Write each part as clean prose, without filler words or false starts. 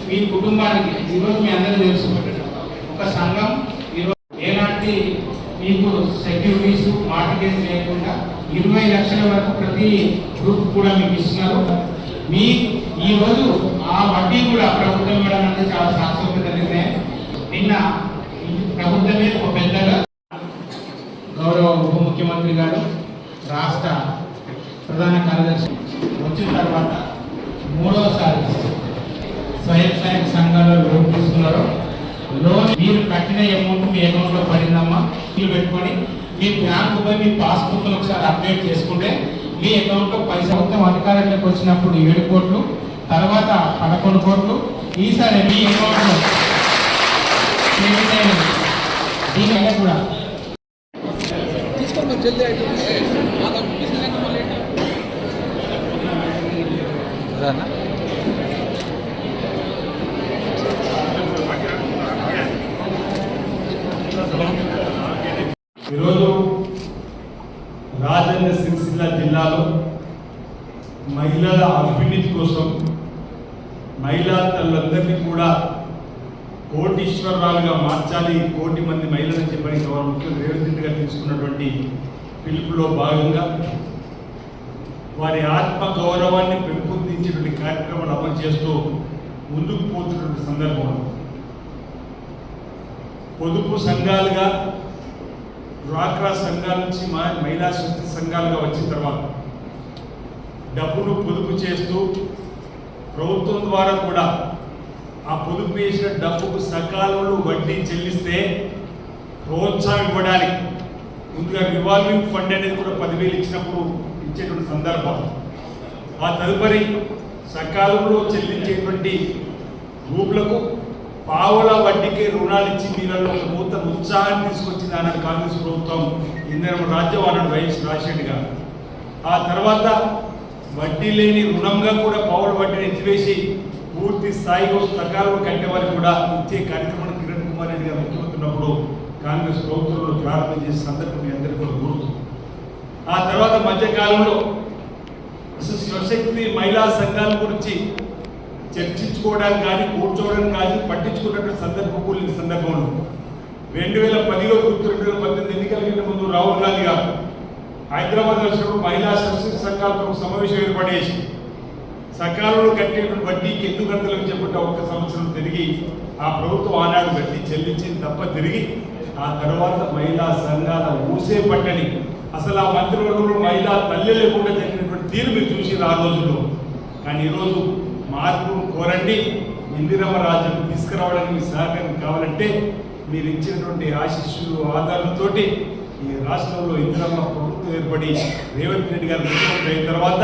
మీ కుటుంబానికి ఈరోజు మీ అందరూ తెలుసు ఒక సంఘం ఈరోజు ఎలాంటి మీకు సెక్యూరిటీస్ మార్కెట్ లేకుండా 20 లక్షల వరకు ప్రతి గ్రూప్ కూడా మీకు ఇస్తున్నారు. మీ ఈరోజు ఆ వడ్డీ కూడా ప్రభుత్వం ఇవ్వడం అనేది చాలా సాంస్కృతిక నిర్ణయం. నిన్న ప్రభుత్వమే ఒక పెద్దగా గౌరవ ఉప ముఖ్యమంత్రి గారు రాష్ట్ర ప్రధాన కార్యదర్శి వచ్చిన తర్వాత 3వసారి స్వయం సహాయక సంఘాలలో లోన్ తీసుకున్నారు. లోన్ మీరు కట్టిన అమౌంట్ మీ అకౌంట్లో పడిందమ్మా. మీరు పెట్టుకొని మీ బ్యాంకు పోయి మీ పాస్బుక్లు ఒకసారి అప్డేట్ చేసుకుంటే మీ అకౌంట్లో పైసా మొత్తం అధికారంలోకి వచ్చినప్పుడు 7 కోట్లు, తర్వాత 11 కోట్లు ఈసారి మీ అకౌంట్లో దీనివల్ల కూడా ఈరోజు రాజన్న సిరిసిల్ల జిల్లాలో మహిళల అభివృద్ధి కోసం మహిళా తల్లందరినీ కూడా కోటీశ్వరాలుగా మార్చాలి, 1 కోటి మంది మహిళలను చెప్పని గౌరవ ముఖ్యమంత్రి రేవంత్ రెడ్డి గారు తీసుకున్నటువంటి పిలుపులో భాగంగా వారి ఆత్మ గౌరవాన్ని పెంపొందించేటువంటి కార్యక్రమాలు అమలు చేస్తూ ముందుకు పోతున్నటువంటి సందర్భంలో పొదుపు సంఘాలుగా డ్వాక్రా సంఘాల నుంచి మహిళా శక్తి సంఘాలుగా వచ్చిన తర్వాత డబ్బును పొదుపు చేస్తూ ప్రభుత్వం ద్వారా కూడా ఆ పొదుపు చేసిన డబ్బుకు సకాలంలో వడ్డీ చెల్లిస్తే ప్రోత్సాహం ఇవ్వడానికి ముందుగా రివాల్వింగ్ ఫండ్ అనేది కూడా 10,000 ఇచ్చినప్పుడు ఇచ్చేటువంటి సందర్భం. ఆ తదుపరి సకాలంలో చెల్లించేటువంటి గ్రూపులకు పావుల వడ్డీకి రుణాలు ఇచ్చి వీళ్ళలో ఒక నూతన ఉత్సాహాన్ని తీసుకొచ్చింది అన్నది కాంగ్రెస్ ప్రభుత్వం, ఇందిరమ్మ రాజ్యం అన్నాడు వైఎస్ రాజశేఖర్ గారు. ఆ తర్వాత వడ్డీ లేని రుణంగా కూడా పావుల వడ్డీని ఎత్తివేసి పూర్తి స్థాయిలో సకాలంలో కట్టే వారికి కూడా ఇచ్చే కార్యక్రమాన్ని కిరణ్ కుమార్ రెడ్డి గారు ముఖ్యమంత్రినప్పుడు కాంగ్రెస్ ప్రభుత్వంలో ప్రారంభం చేసే సందర్భం మీ అందరికీ కూడా గుర్తు. ఆ తర్వాత మధ్యకాలంలో స్వశక్తి మహిళా సంఘాల గురించి చర్చించుకోవడానికి కానీ కూర్చోవడానికి కానీ పట్టించుకున్నటువంటి సందర్భంలో 2010లో 2018 ఎన్నికల కంటే ముందు రాహుల్ గాంధీ గారు హైదరాబాద్ వచ్చినప్పుడు మహిళా స్వశక్తి సంఘాలతో సమావేశం ఏర్పడేసి సకాలంలో కట్టేటువంటి వడ్డీకి ఎందుకు కట్టలేని చెప్పంటే 1 సంవత్సరం తిరిగి ఆ ప్రభుత్వం ఆనాడు వడ్డీ చెల్లించింది తప్ప తిరిగి ఆ తర్వాత మహిళా సంఘాల ఊసే పట్టని అసలు ఆ మంత్రివర్గంలో మహిళా తల్లి లేకుండా జరిగినటువంటి తీరు మీరు చూసి ఆ రోజుల్లో. కానీ ఈరోజు మార్పును కోరండి, ఇందిరమ్మ రాజ్యం తీసుకురావడానికి మీ సహకారం కావాలంటే మీరు ఇచ్చినటువంటి ఆశీస్సులు ఆధారాలతోటి ఈ రాష్ట్రంలో ఇందిరమ్మ ప్రభుత్వం ఏర్పడి రేవంత్ రెడ్డి గారు ముఖ్యమంత్రి అయిన తర్వాత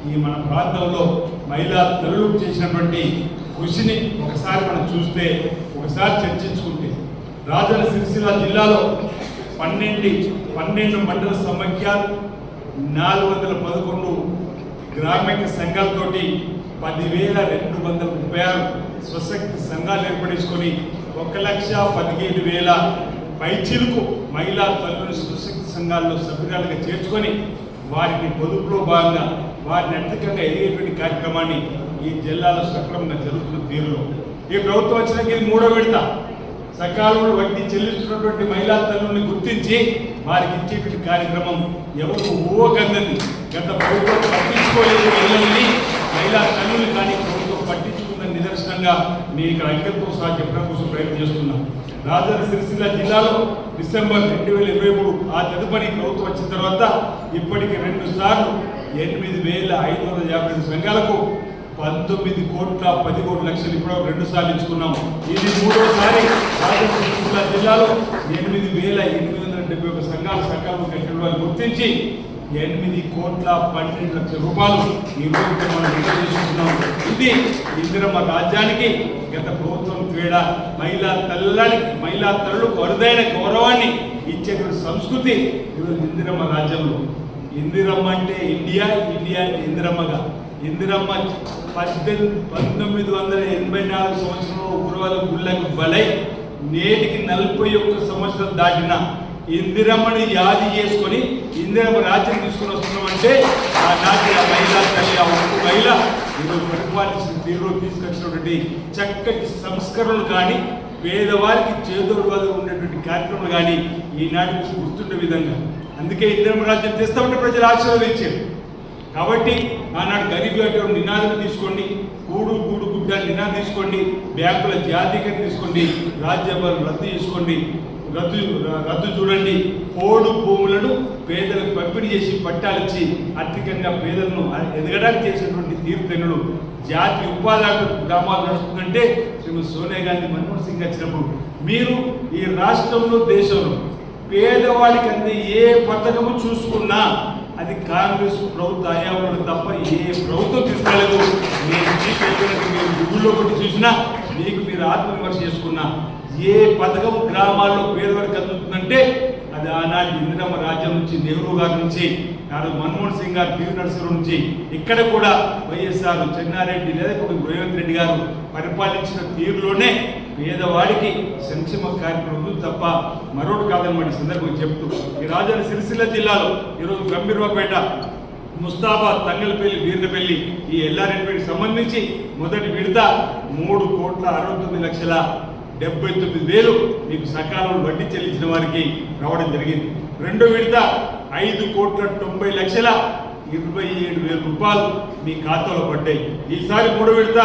ఈ మన ప్రాంతంలో మహిళా తల్లులకు చేసినటువంటి కృషిని ఒకసారి మనం చూస్తే, ఒకసారి చర్చించుకుంటే రాజన్న సిరిసిల్ల జిల్లాలో 12 మండల సమాఖ్యలు 411 గ్రామీణ సంఘాలతోటి 10,236 స్వశక్తి సంఘాలు ఏర్పడేసుకొని 1,17,000 పైచిలకు మహిళా తల్లుల స్వశక్తి సంఘాల్లో సభ్యురాలుగా చేర్చుకొని వారికి పొదుపులో భాగంగా వారిని అర్థికంగా ఎదిగేటువంటి కార్యక్రమాన్ని ఈ జిల్లాలో సక్రమంగా జరుగుతున్న తీరులో ఈ ప్రభుత్వం వచ్చినాక ఇది 3వ విడత. సకాలంలో వడ్డీ చెల్లిస్తున్నటువంటి మహిళా తల్లుల్ని గుర్తించి వారికి ఇచ్చేటువంటి కార్యక్రమం ఎవరు ఊహకందని గత ప్రభుత్వం పట్టించుకోలేదు. పిల్లల్ని మహిళా తల్లులు కానీ ప్రభుత్వం పట్టించుకున్న నిదర్శనంగా నేను ఇక్కడ అంకెలతో సహా చెప్పడం కోసం ప్రయత్నం చేస్తున్నాను. రాజన్న సిరిసిల్ల జిల్లాలో డిసెంబర్ 2023 ఆ తదుపరి ప్రభుత్వం వచ్చిన తర్వాత ఇప్పటికి 2 సార్లు 8,552 సంఘాలకు 19 కోట్ల 10 కోట్ల లక్షలు ఇప్పుడు 2 సార్లు ఇచ్చుకున్నాం. ఇది 3వసారి రాజన్న సిరిసిల్ల జిల్లాలో 8,871 సంఘాలు సకాలంలో కట్టిన గుర్తించి 8 కోట్ల 12 లక్షల రూపాయలు ఈ రోజు మనం విడుదల చేసుకుంటున్నాం. ఇది ఇందిరమ్మ రాజ్యానికి గత ప్రభుత్వం తేడా. మహిళా తల్లులకు అరుదైన గౌరవాన్ని ఇచ్చేటువంటి సంస్కృతి ఈరోజు ఇందిరమ్మ రాజ్యంలో. ఇందిరమ్మ అంటే ఇండియా, ఇండియా అంటే ఇందిరమ్మగా. ఇందిరమ్మ 1984 సంవత్సరంలో ఉగ్రవాద గుళ్ళకు బలై నేటికి 41 సంవత్సరం దాటిన ఇందిరమ్మని యాది చేసుకొని ఇందిరమ్మ రాజ్యం తీసుకుని వస్తున్నామంటే ఆనాటి ఆ మహిళా తల్లి ఆ ఒక్క మహిళ ఈరోజు పరిపాలించిన తీరులో తీసుకొచ్చినటువంటి చక్కటి సంస్కరణలు కానీ పేదవారికి చేదోడుగా ఉండేటువంటి కార్యక్రమాలు కానీ ఈనాటికి గుర్తుండే విధంగా అందుకే ఇందిరమ్మ రాజ్యం తెస్తామంటే ప్రజలు ఆశీర్వదించారు. కాబట్టి ఆనాడు గరీబ్ అటువంటి నినాదం తీసుకోండి, కూడు గూడు గుడ్డ నినాదం తీసుకోండి, బ్యాంకుల జాతీయకరణ తీసుకోండి, రాజ్యసభలు రద్దు చేసుకోండి, రద్దు చూడండి, పోడు భూములను పేదలకు పంపిణీ చేసి పట్టాలిచ్చి ఆర్థికంగా పేదలను ఎదగడానికి చేసినటువంటి తీర్థనులు జాతీయ ఉపాధి గ్రామాలు నడుస్తుందంటే శ్రీమతి సోనియా గాంధీ మన్మోహన్ సింగ్ వచ్చినప్పుడు మీరు ఈ రాష్ట్రంలో దేశంలో పేదవాడికి అందే ఏ పథకము చూసుకున్నా అది కాంగ్రెస్ ప్రభుత్వ హయాంలో తప్ప ఏ ప్రభుత్వం తీసుకోలేదు. మీరు గూగుల్లో కొట్టి చూసినా మీకు మీరు ఆత్మవిమర్శ చేసుకున్నా ఏ పథకం గ్రామాల్లో పేదవాడికి అందుతుందంటే అది ఆనాటి ఇందిరమ్మ రాజ్యం నుంచి, నెహ్రూ గారి నుంచి, నాడు మన్మోహన్ సింగ్ గారు, పివి నరసింహరావు నుంచి, ఇక్కడ కూడా వైఎస్ఆర్ చెన్నారెడ్డి లేదా రేవంత్ రెడ్డి గారు పరిపాలించిన తీరులోనే పేదవాడికి సంక్షేమ కార్యక్రమం తప్ప మరొకటి కాదనమాట సందర్భం చెప్తూ ఈ రాజన్న సిరిసిల్ల జిల్లాలో ఈరోజు గంభీరపేట, ముస్తాబాద్, తంగలపల్లి, వీర్నపల్లి ఈ ఎల్లారెడ్డిపేటకి సంబంధించి మొదటి విడత 3,69,79,000 మీకు సకాలంలో వడ్డీ చెల్లించిన వారికి రావడం జరిగింది. రెండో విడత 5,90,27,000 రూపాయలు మీ ఖాతాలో పడ్డాయి. ఈసారి మూడో విడత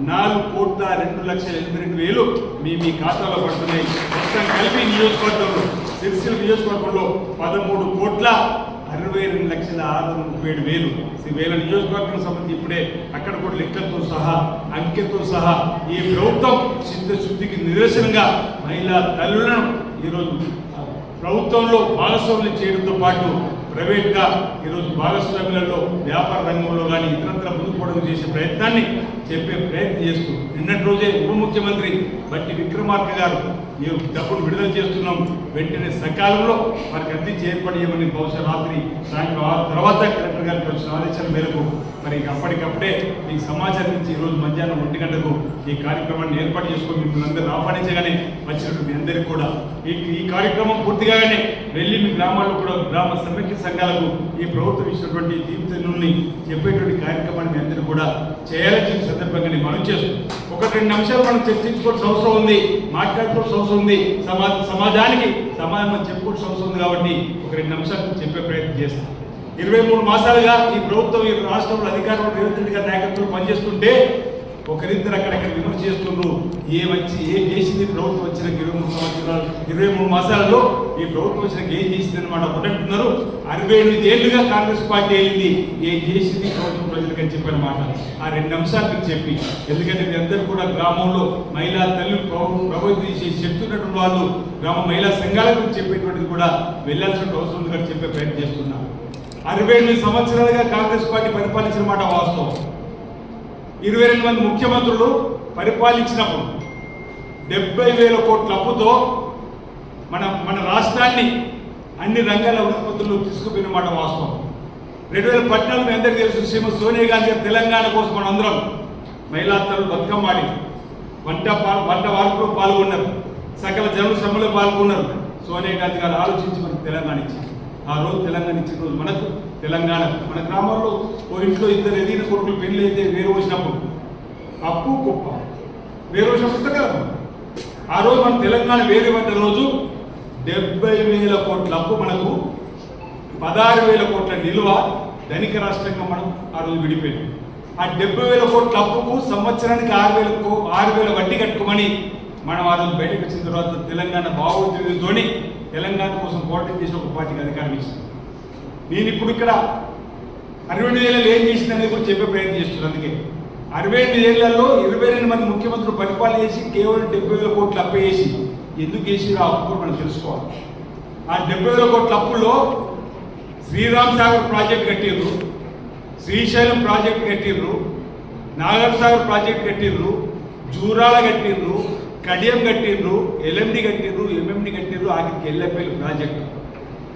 4,02,82,000 మీ ఖాతాలో పడుతున్నాయి. మొత్తం కలిపి నియోజకవర్గంలో సిరిసిల్ల నియోజకవర్గంలో 13,62,637,000 నియోజకవర్గం సంబంధించి ఇప్పుడే అక్కడ కూడా లెక్కలతో సహా అంకెతో సహా ఈ ప్రభుత్వం చిత్తశుద్ధికి నిదర్శనంగా మహిళా తల్లులను ఈరోజు ప్రభుత్వంలో భాగస్వామ్యం చేయడంతో పాటు ప్రైవేట్గా ఈరోజు భాగస్వామ్యాలలో వ్యాపార రంగంలో కానీ ఇతరత్ర ముందుకోవడం చేసే ప్రయత్నం చేస్తూ నిన్నటి రోజే ఉప ముఖ్యమంత్రి బట్టి విక్రమార్క గారు ఈ డబ్బును విడుదల చేస్తున్నాం, వెంటనే సకాలంలో మనకి అందించి ఏర్పాటు చేయమని బహుశా రాత్రి సాయంత్రం తర్వాత కలెక్టర్ గారికి వచ్చిన ఆదేశాల మేరకు మరి అప్పటికప్పుడే ఈ సమాచారం నుంచి ఈరోజు మధ్యాహ్నం 1 గంటకు ఈ కార్యక్రమాన్ని ఏర్పాటు చేసుకొని మిమ్మల్ని అందరూ ఆహ్వానించగానే వచ్చినట్టు మీ అందరికీ కూడా ఈ కార్యక్రమం పూర్తిగానే వెళ్ళి మీ గ్రామాల్లో కూడా గ్రామ సమైక్య సంఘాలకు ఈ ప్రభుత్వం ఇచ్చినటువంటి తీర్థనుల్ని చెప్పేటువంటి కార్యక్రమాన్ని మీ అందరూ కూడా చేయాలని సందర్భంగా నేను మనం చేస్తాం. 1-2 నిమిషాలు మనం చర్చించుకోవాల్సిన అవసరం ఉంది, మాట్లాడుకోవాల్సిన అవసరం ఉంది, సమాజానికి సమాధానం చెప్పుకోవాల్సిన అవసరం ఉంది. కాబట్టి 1-2 నిమిషాలు చెప్పే ప్రయత్నం చేస్తాం. 23 మాసాలుగా ఈ ప్రభుత్వం ఈ రాష్ట్రంలో అధికారంలో రేవంత్ రెడ్డి గారి నాయకత్వంలో పనిచేస్తుంటే ఒకరిద్దరు అక్కడక్కడ విమర్శ చేస్తున్నారు. ఏం చేసింది ప్రభుత్వం వచ్చిన 23 మాసాలలో ఈ ప్రభుత్వం వచ్చిన ఏం చేసింది అనమాట ఒకటంటున్నారు. 68 ఏళ్లుగా కాంగ్రెస్ పార్టీ వెళ్ళింది, ఏం చేసింది ప్రభుత్వం ప్రజలకు అని చెప్పిన మాట ఆ 2 అంశాలు మీకు చెప్పి, ఎందుకంటే మీ అందరూ కూడా గ్రామంలో మహిళా తల్లి ప్రభావితం చేసి చెప్తున్నటువంటి వాళ్ళు గ్రామ మహిళా సంఘాల గురించి చెప్పేటువంటిది కూడా వెళ్ళాల్సిన అవసరం ఉంది అని చెప్పే ప్రయత్నం చేస్తున్నారు. 68 సంవత్సరాలుగా కాంగ్రెస్ పార్టీ పరిపాలించిన మాట వాస్తవం. 22 మంది ముఖ్యమంత్రులు పరిపాలించినప్పుడు 70,000 కోట్ల అప్పుతో మన రాష్ట్రాన్ని అన్ని రంగాల అభివృద్ధిలో తీసుకుపోయిన మాట వాస్తవం. 2014 మీ అందరికీ తెలుసు, శ్రీమతి సోనియా గాంధీ తెలంగాణ కోసం మనం అందరం మహిళా తల్లులు బతుకమ్మ ఆడి వంట వార్పులో పాల్గొన్నారు, సకల జనుల శ్రమలో పాల్గొన్నారు. సోనియా గాంధీ గారు ఆలోచించి మనకు తెలంగాణ ఇచ్చింది. ఆ రోజు తెలంగాణ ఇచ్చిన రోజు మనకు తెలంగాణ మన గ్రామాల్లో ఓ ఇంట్లో 2 ఎదిగిన కొడుకులు పెళ్లి అయితే వేరు వచ్చినప్పుడు అప్పు కుప్ప వేరు వచ్చినప్పుడు కదా ఆ రోజు మన తెలంగాణ వేరు పడ్డ రోజు 70,000 కోట్ల అప్పు మనకు 16,000 కోట్ల నిల్వ ధనిక రాష్ట్రంగా మనం ఆ రోజు విడిపోయింది. ఆ 70,000 కోట్ల అప్పుకు సంవత్సరానికి 6,000 వడ్డీ కట్టుకోమని మనం ఆ రోజు బయటకు వచ్చిన తర్వాత తెలంగాణ భావోద్వేగంతో తెలంగాణ కోసం పోరాటం చేసిన ఒక పార్టీకి అధికారం ఇచ్చింది. నేను ఇప్పుడు ఇక్కడ 68 ఏళ్ళలో ఏం చేసింది అనేది కూడా చెప్పే ప్రయత్నం చేస్తున్నాను. అందుకే 68 ఏళ్లలో 22 మంది ముఖ్యమంత్రులు పరిపాలన చేసి కేవలం 70,000 కోట్ల అప్పు వేసి ఎందుకు వేసి ఆ అప్పు కూడా మనం తెలుసుకోవాలి. ఆ 70,000 కోట్ల అప్పుల్లో శ్రీరామ్ సాగర్ ప్రాజెక్ట్ కట్టిర్రు, శ్రీశైలం ప్రాజెక్ట్ కట్టిర్రు, నాగర్ సాగర్ ప్రాజెక్ట్ కట్టిర్రు, జూరాల కట్టిర్రు, కడియం కట్టిర్రు, ఎల్ఎండి కట్టిర్రు, ఎంఎండి కట్టిర్రు, ఆఖరికి ఎల్ఎంపల్లి ప్రాజెక్టు.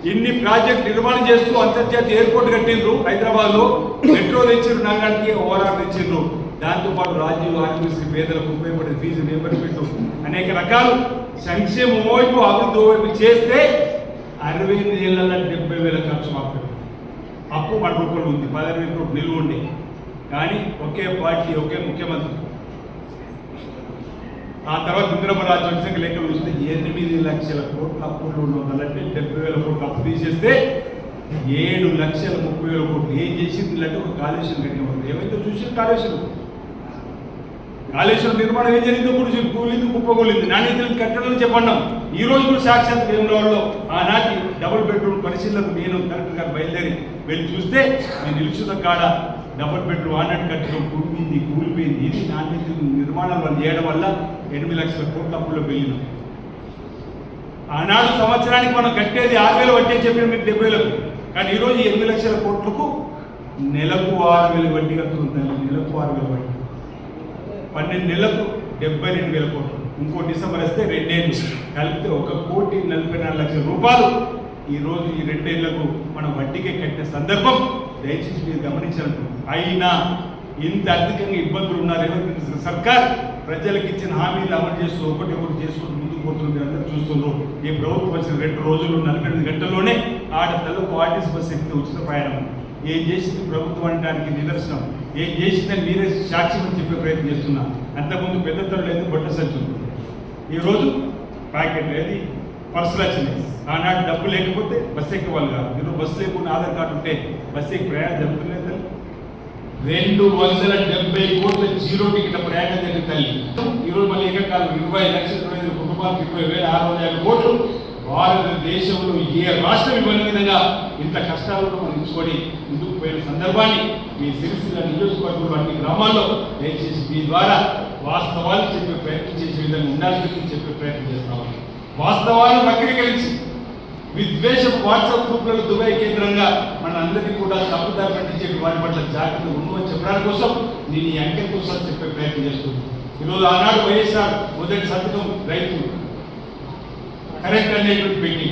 ఇన్ని ప్రాజెక్ట్ నిర్మాణం చేస్తూ అంతర్జాతీయ ఎయిర్పోర్ట్ కట్టిండ్రు, హైదరాబాద్లో మెట్రో తెచ్చిండ్రు, నగరానికి ఓఆర్ఆర్ తెచ్చిండ్రు. దాంతోపాటు రాజీవ్ ఆరోగ్యశ్రీ పేదలకు ఉపయోగపడే ఫీజు రియంబర్స్మెంట్ అనేక రకాలు సంక్షేమం వైపు అభివృద్ధి వైపు చేస్తే 68 ఏళ్ళ 70,000 ఖర్చు మాకు అప్పు మన రూపంలో ఉంది, 10,000 కోట్లు నిలువ ఉండే. కానీ ఒకే పార్టీ ఒకే ముఖ్యమంత్రి. ఆ తర్వాత ఇంద్రమ్మ రాజ్యం వచ్చాక లెక్కలు చూస్తే 8 లక్షల కోట్ల అప్పులు ఉన్నదంటే 70,000 కోట్ల అప్పు తీసేస్తే 7,30,000 కోట్లు. ఏం చేసింది అంటే ఒక కాళేశ్వరం కట్టిన ఏమైతే చూసింది కాళేశ్వరం నిర్మాణం ఏం జరిగిందో కూడా కూలింది కుప్పగోలింది నాణ్యతలు కట్టడం చెప్పన్నాం. ఈ రోజు కూడా సాక్షాత్ వేములవాడలో ఆనాటి డబుల్ బెడ్రూమ్ పరిశీలనకు నేను కలెక్టర్ గారు బయలుదేరి వెళ్ళి చూస్తే నేను నిలుచున్న కాడ డబుల్ బెడ్రూమ్ ఆనాటి కట్టడం కూలిపోయింది. ఇది నాణ్యత నిర్మాణం వాళ్ళు చేయడం వల్ల 8 లక్షల కోట్ల అప్పుల్లో వెళ్ళినాం. ఆనాడు సంవత్సరానికి మనం కట్టేది 6,000 వడ్డీ చెప్పిన మీరు 70,000, కానీ ఈరోజు 8 లక్షల కోట్లకు నెలకు 6,000 వడ్డీ కడుతుంది. నెలకు 6,000 వడ్డీ, 12 నెలలకు 72,000 కోట్లు. ఇంకో డిసెంబర్ వస్తే 2 ఏళ్ళు కలిపితే 1,44,00,000 రూపాయలు ఈరోజు ఈ 2 ఏళ్లకు మనం వడ్డీకే కట్టిన సందర్భం దయచేసి మీరు గమనించాలంటూ. అయినా ఇంత అధికంగా ఇబ్బందులు ఉన్నారేమో సర్కార్ ప్రజలకు ఇచ్చిన హామీలు అమలు చేస్తూ ఒకటి చేసుకుంటూ ముందుకు పోతున్నారు. మీరు అందరూ చూస్తున్నారు. ఈ ప్రభుత్వం వచ్చిన 2 రోజులు 48 గంటల్లోనే ఆడపిల్లకు ఆర్టీసీ బస్ ఎక్కితే ఉచిత ప్రయాణం. ఏం చేసింది ప్రభుత్వం అనడానికి నిదర్శనం. ఏం చేసిందని మీరే సాక్ష్యం అని చెప్పే ప్రయత్నం చేస్తున్నా. అంతకుముందు పెద్ద తల్లు లేదు, బట్ట సంచులు. ఈరోజు ప్యాకెట్ ఏది పర్సులు వచ్చినాయి. ఆనాడు డబ్బు లేకపోతే బస్సు ఎక్కేవాళ్ళు కాదు. ఈరోజు బస్సు లేకుండా ఆధార్ కార్డు ఉంటే బస్సు ఎక్కి ప్రయాణం జరుగుతుంది. 270 కోట్ల జీరో టికెట్ ప్రయాణం జరిగిన తల్లి ఈరోజు మళ్ళీ ఏకకాలం 20 లక్షల 25 కుటుంబాలకు 20,650 కోట్లు. భారతదేశంలో ఏ రాష్ట్రం ఇవ్వని విధంగా ఇంత కష్టాలను మనం ఇచ్చుకొని ముందుకు పోయిన సందర్భాన్ని మీ సిరిసిల్ల నియోజకవర్గంలో అన్ని గ్రామాల్లో దయచేసి మీ ద్వారా వాస్తవాలు చెప్పే ప్రయత్నం చేసే విధంగా ఉండాలని చెప్పే ప్రయత్నం చేస్తాం. వాస్తవాలను వక్రీకరించి విద్వేషపు వాట్సాప్ గ్రూప్లలో దుబాయ్ కేంద్రంగా మన అందరికీ కూడా తప్పుదారి పట్టించే వారి పట్ల జాగ్రత్తగా ఉండమని చెప్పడానికి కోసం నేను ఈ అంకెల కోసం చెప్పే ప్రయత్నం చేస్తున్నాను. ఈరోజు ఆనాడు వైఎస్ఆర్ మొదటి సంతకం రైతు కరెంట్ అనేటువంటి పెట్టి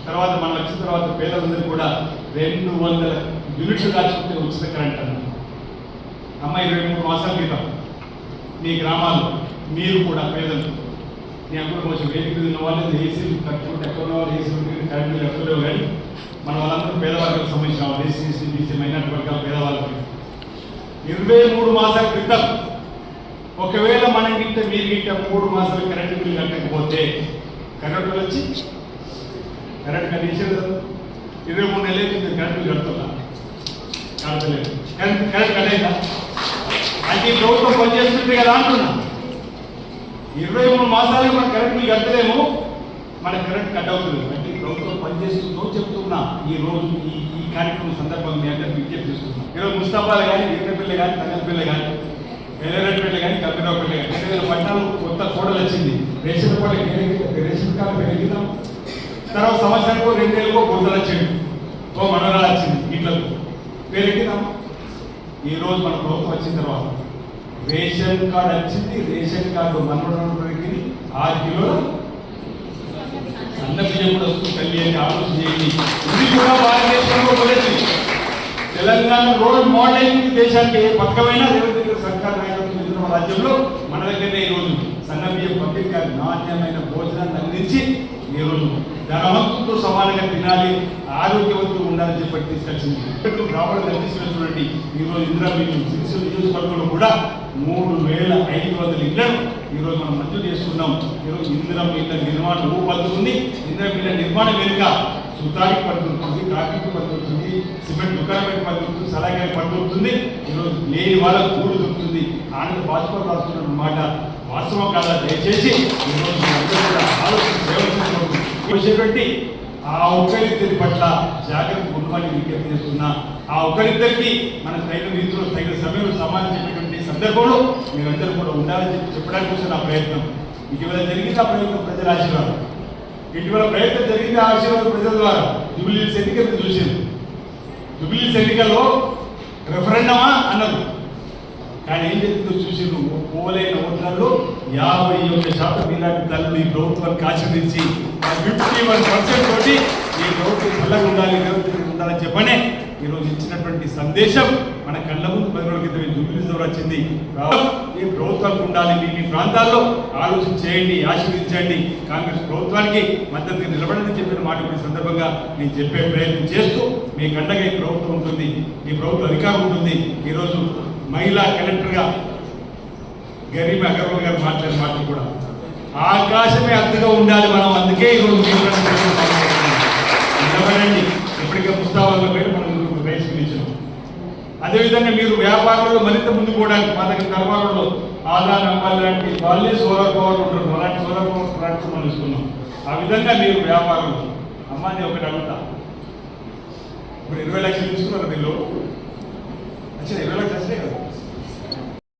తర్వాత మనం వచ్చిన తర్వాత పేదలందరూ కూడా 200 యూనిట్లు దాచుకుంటే ఉచిత కరెంట్ అన్నారు. అమ్మ 23 మాసాల క్రితం మీ గ్రామాల్లో మీరు కూడా పేదలు మీ అందరూ కొంచెం వేదిక ఉన్న వాళ్ళు ఏసీలు కట్టుకుంటే ఎక్కడ వాళ్ళు ఏసీలు కరెంట్ బిల్లు ఎక్కడో కానీ మన వాళ్ళందరూ పేదవాళ్ళకి సంబంధించిన వాళ్ళు ఎస్సీ బీసీ మైనార్టీ వర్గాల పేదవాళ్ళకి 23 మాసాల క్రితం ఒకవేళ మనం గిట్ట మీరు గిట్ట 3 మాసాలు కరెంట్ బిల్లు కట్టకపోతే కరెంట్ వచ్చి కరెంట్ కట్టించారు కదా. 23 నెలలకి మీరు కరెంట్ బిల్లు కడుతున్నా కడతలేదు. కరెంట్ కట్టేదా అంటే ఈ ప్రభుత్వం పనిచేస్తుంది కదా అంటున్నా. 23 మాసాలకి మన కరెంట్ బిల్లు కట్టలేము, మన కరెంట్ కట్ అవుతుంది. అంటే ప్రభుత్వం పనిచేస్తుందో చెప్తున్నా. ఈ రోజు ఈ కార్యక్రమం సందర్భంగా మీ అందరికీ విజ్ఞప్తి చేస్తున్నాం. ఈరోజు ముస్తాబాలు కానీ వీరపల్లి కానీ తంగల్పల్లి కానీ ఎల్లరెడ్డిపల్లి కానీ కబ్బిరావుపల్లి కానీ 2014 కొత్త కోడలు వచ్చింది. రేషన్ కార్డు పెరిగినాం. తర్వాత సంవత్సరానికో 2 ఏళ్ళకో గుర్తలు వచ్చింది, ఓ మనోరాలు వచ్చింది, ఇంట్లకు పెరిగినాం. ఈరోజు మన ప్రభుత్వం వచ్చిన తర్వాత రేషన్ కార్డు వచ్చింది. రేషన్ కార్డు మనోరాలు పెరిగింది. 6 కిలోల అన్న బియ్యం కూడా వస్తుంది తల్లి అని ఆలోచన చేయండి. ఇది కూడా భారతదేశంలో మొదటి తెలంగాణ రోడ్ మోడలింగ్ దేశానికి ఏ పక్కమైన సర్కార్ నాయకత్వం రాజ్యంలో మన దగ్గరనే ఈరోజు సన్న బియ్యం పంపిణీ నాణ్యమైన భోజనాన్ని అందించి ఈరోజు ధనవంతులతో సమానంగా తినాలి, ఆరోగ్యవంతులు ఉండాలని చెప్పి తీసుకొచ్చింది. రావడం అందిస్తున్నటువంటి ఈరోజు ఇందిరా మిల్లు సిరిసిల్ల నియోజకవర్గంలో కూడా 3,500 ఇళ్లను ఈరోజు మనం మంజూరు చేస్తున్నాం. ఈరోజు ఇందిరా మిల్ల నిర్మాణం ఊపడుతుంది. ఇందిరా మిల్ల నిర్మాణం వెనుక సుతానికి పడుతుంది, కాకికి పడుతుంది, సిమెంట్ దుకాణానికి పడుతుంది, సలాగానికి పడుతుంది. ఈరోజు లేని వాళ్ళకు గూడు దొరుకుతుంది. ఆనంద బాధ్యత రాస్తున్న మాట వాస్తవం కాదా? దయచేసి ఈరోజు ఆలోచించేటువంటి ఆ ఒక్కరిద్దరి పట్ల జాగ్రత్త ఉండమని విజ్ఞప్తి చేస్తున్నా. ఆ ఒక్కరిద్దరికి మన తగిన రీతిలో తగిన సమయంలో సమాధానం చెప్పేటువంటి సందర్భంలో మీరందరూ కూడా ఉండాలని చెప్పడానికి కోసం నా ప్రయత్నం. ఇటీవల జరిగింది ఆ ప్రయత్నం ప్రజల ఆశీర్వాదం. ఇటీవల ప్రయత్నం జరిగింది ఆ ఆశీర్వాదం ప్రజల ద్వారా. జూబ్లీహిల్స్ ఎన్నికలు చూసింది. జూబ్లీహిల్స్ ఎన్నికల్లో రెఫరెండమా అన్నారు, కానీ ఏం చెప్తుందో చూసి పోలైన ఓట్లలో 51% ఇలాంటి తల్లు ఈ ప్రభుత్వానికి ఆశీర్వదించి 51% తోటి ఈ ప్రభుత్వం చల్లగా ఉండాలి, ఉండాలని చెప్పనే ఈరోజు ఇచ్చినటువంటి సందేశం మన కళ్ళ ముందు 10 రోజుల క్రితం జూబ్లీస్ వచ్చింది. ఈ ప్రభుత్వానికి ఉండాలి, మీ ప్రాంతాల్లో ఆలోచన చేయండి, ఆశీర్వదించండి, కాంగ్రెస్ ప్రభుత్వానికి మద్దతుగా నిలబడని చెప్పిన మాట కూడా సందర్భంగా నేను చెప్పే ప్రయత్నం చేస్తూ మీ కండగా ఈ ప్రభుత్వం ఉంటుంది, ఈ ప్రభుత్వ అధికారం ఉంటుంది. ఈరోజు మహిళా కలెక్టర్గా గరీబ్ అగర్వాల్ గారు మాట్లాడిన మాటలు కూడా ఆకాశమే అద్దెగా ఉండాలి మనం, అందుకే ఈరోజు నిలబడండి. ఇప్పటికే పుస్తకాల పేరు మనం రైతులు. అదేవిధంగా మీరు వ్యాపారంలో మరింత ముందు పోవడానికి మా దగ్గర ధర్మాలలో ఆదాన్ అమ్మాలి లాంటి వాళ్ళే సోలార్ పవర్ ఉంటారు, అలాంటి సోలార్ పవర్ ప్లాంట్స్ మనం ఇస్తున్నాం. ఆ విధంగా మీరు వ్యాపారంలో అమ్మాని ఒకటి అడుగుతా, ఇప్పుడు 20 లక్షలు తీసుకున్నారు మీరు, 20 లక్షలు వస్తాయి కదా,